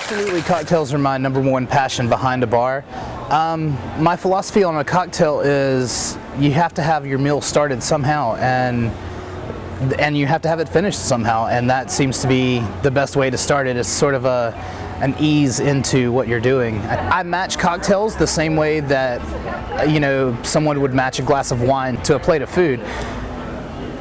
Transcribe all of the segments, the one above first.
Absolutely, cocktails are my number one passion behind a bar. My philosophy on a cocktail is you have to have your meal started somehow, and you have to have it finished somehow, and that seems to be the best way to start it. It's sort of an ease into what you're doing. I match cocktails the same way that someone would match a glass of wine to a plate of food.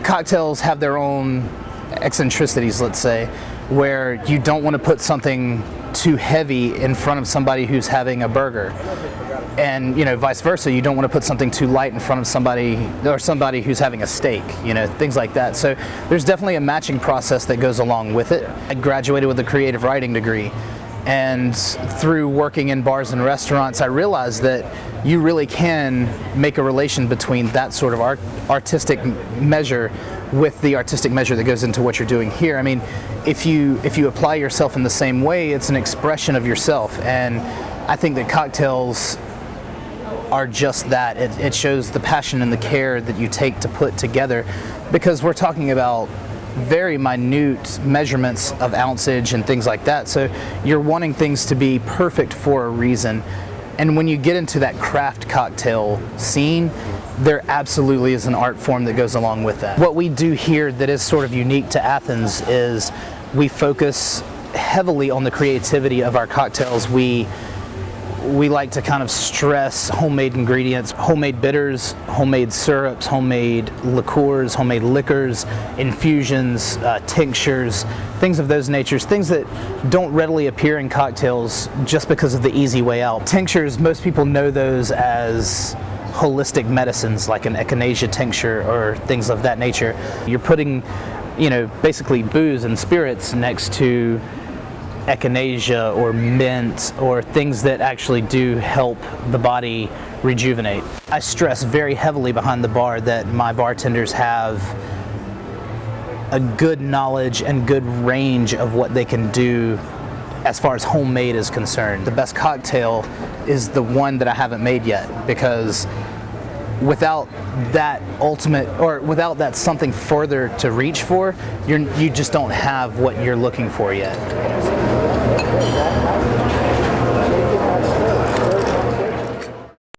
Cocktails have their own eccentricities, let's say, where you don't want to put something too heavy in front of somebody who's having a burger, and vice versa. You don't want to put something too light in front of somebody who's having a steak, things like that. So there's definitely a matching process that goes along with it. I graduated with a creative writing degree, and through working in bars and restaurants, I realized that you really can make a relation between that sort of artistic measure with the artistic measure that goes into what you're doing here. I mean, if you apply yourself in the same way, it's an expression of yourself, and I think that cocktails are just that. It shows the passion and the care that you take to put together, because we're talking about very minute measurements of ounceage and things like that, so you're wanting things to be perfect for a reason. And when you get into that craft cocktail scene, there absolutely is an art form that goes along with that. What we do here that is sort of unique to Athens is we focus heavily on the creativity of our cocktails. We like to kind of stress homemade ingredients, homemade bitters, homemade syrups, homemade liqueurs, homemade liquors, infusions, tinctures, things of those natures, things that don't readily appear in cocktails just because of the easy way out. Tinctures, most people know those as holistic medicines, like an echinacea tincture or things of that nature. You're putting, basically booze and spirits next to echinacea or mint or things that actually do help the body rejuvenate. I stress very heavily behind the bar that my bartenders have a good knowledge and good range of what they can do as far as homemade is concerned. The best cocktail is the one that I haven't made yet, because without that ultimate, or without that something further to reach for, you just don't have what you're looking for yet.